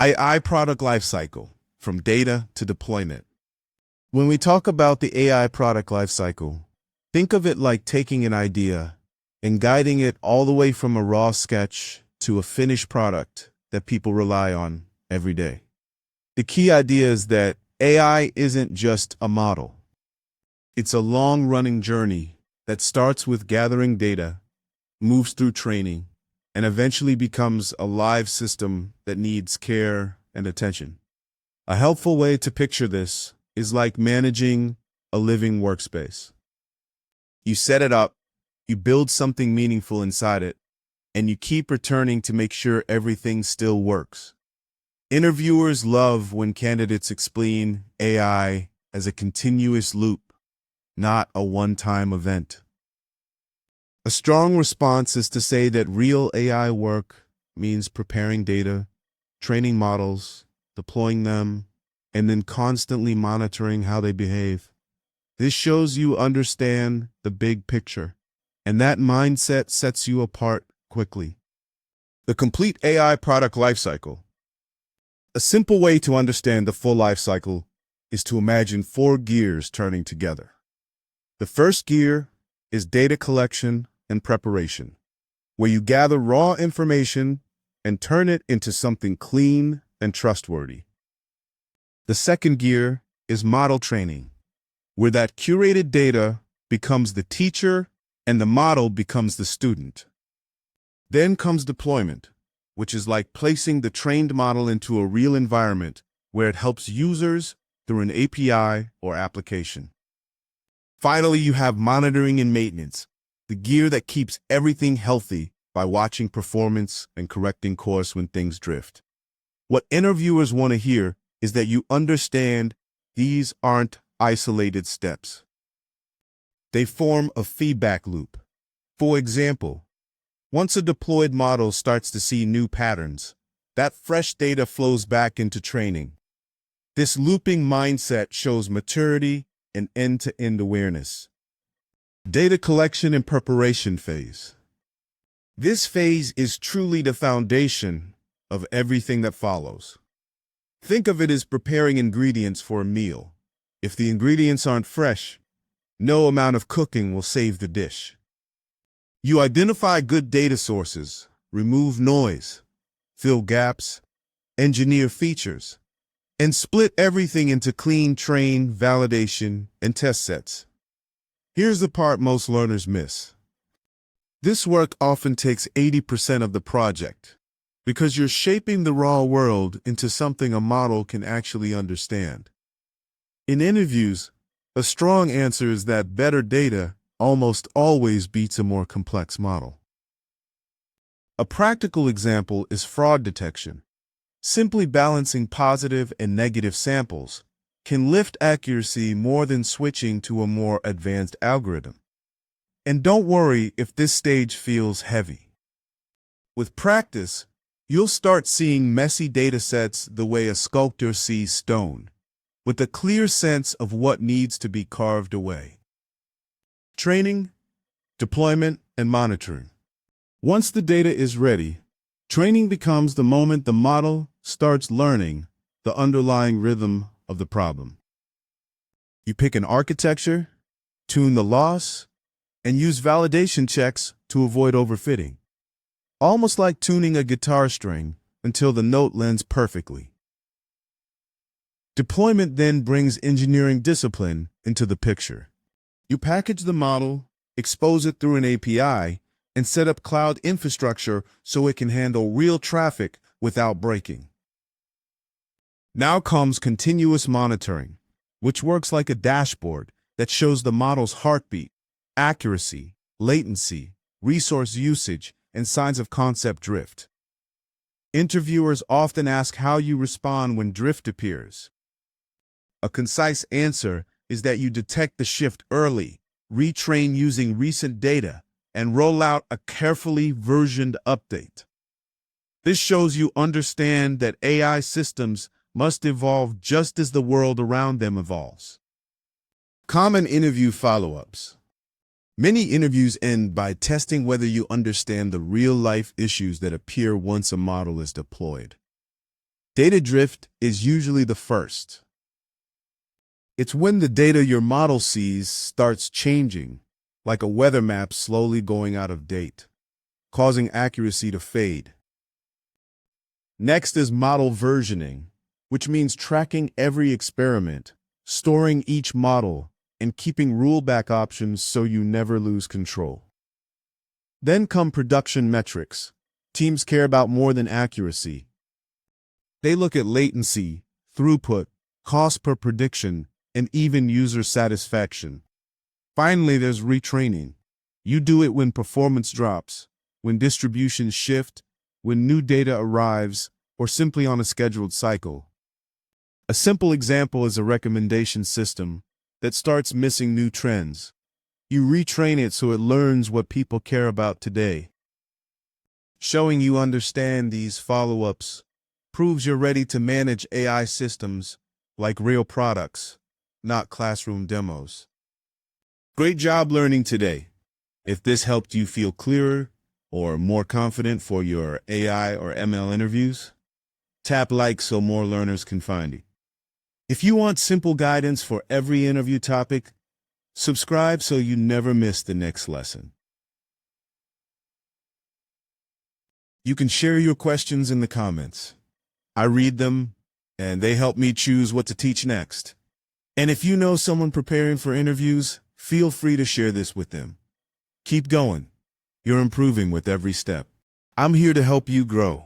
AI product lifecycle, from data to deployment. When we talk about the AI product lifecycle, think of it like taking an idea and guiding it all the way from a raw sketch to a finished product that people rely on every day. The key idea is that AI isn't just a model. It's a long-running journey that starts with gathering data, moves through training, and eventually becomes a live system that needs care and attention. A helpful way to picture this is like managing a living workspace. You set it up, you build something meaningful inside it, and you keep returning to make sure everything still works. Interviewers love when candidates explain AI as a continuous loop, not a one-time event. A strong response is to say that real AI work means preparing data, training models, deploying them, and then constantly monitoring how they behave. This shows you understand the big picture, and that mindset sets you apart quickly. The complete AI product lifecycle. A simple way to understand the full lifecycle is to imagine 4 gears turning together. The first gear is data collection and preparation, where you gather raw information and turn it into something clean and trustworthy. The second gear is model training, where that curated data becomes the teacher and the model becomes the student. Then comes deployment, which is like placing the trained model into a real environment where it helps users through an API or application. Finally, you have monitoring and maintenance, the gear that keeps everything healthy by watching performance and correcting course when things drift. What interviewers want to hear is that you understand these aren't isolated steps. They form a feedback loop. For example, once a deployed model starts to see new patterns, that fresh data flows back into training. This looping mindset shows maturity and end-to-end awareness. Data collection and preparation phase. This phase is truly the foundation of everything that follows. Think of it as preparing ingredients for a meal. If the ingredients aren't fresh, no amount of cooking will save the dish. You identify good data sources, remove noise, fill gaps, engineer features, and split everything into clean train, validation, and test sets. Here's the part most learners miss. This work often takes 80% of the project because you're shaping the raw world into something a model can actually understand. In interviews, a strong answer is that better data almost always beats a more complex model. A practical example is fraud detection. Simply balancing positive and negative samples can lift accuracy more than switching to a more advanced algorithm. And don't worry if this stage feels heavy. With practice, you'll start seeing messy data sets the way a sculptor sees stone, with a clear sense of what needs to be carved away. Training, deployment, and monitoring. Once the data is ready, training becomes the moment the model starts learning the underlying rhythm of the problem. You pick an architecture, tune the loss, and use validation checks to avoid overfitting. Almost like tuning a guitar string until the note lands perfectly. Deployment then brings engineering discipline into the picture. You package the model, expose it through an API, and set up cloud infrastructure so it can handle real traffic without breaking. Now comes continuous monitoring, which works like a dashboard that shows the model's heartbeat, accuracy, latency, resource usage, and signs of concept drift. Interviewers often ask how you respond when drift appears. A concise answer is that you detect the shift early, retrain using recent data, and roll out a carefully versioned update. This shows you understand that AI systems must evolve just as the world around them evolves. Common interview follow-ups. Many interviews end by testing whether you understand the real-life issues that appear once a model is deployed. Data drift is usually the first. It's when the data your model sees starts changing, like a weather map slowly going out of date, causing accuracy to fade. Next is model versioning, which means tracking every experiment, storing each model, and keeping rollback options so you never lose control. Then come production metrics. Teams care about more than accuracy. They look at latency, throughput, cost per prediction, and even user satisfaction. Finally, there's retraining. You do it when performance drops, when distributions shift, when new data arrives, or simply on a scheduled cycle. A simple example is a recommendation system that starts missing new trends. You retrain it so it learns what people care about today. Showing you understand these follow-ups proves you're ready to manage AI systems like real products, not classroom demos. Great job learning today. If this helped you feel clearer or more confident for your AI or ML interviews, tap like so more learners can find you. If you want simple guidance for every interview topic, subscribe so you never miss the next lesson. You can share your questions in the comments. I read them, and they help me choose what to teach next. And if you know someone preparing for interviews, feel free to share this with them. Keep going. You're improving with every step. I'm here to help you grow.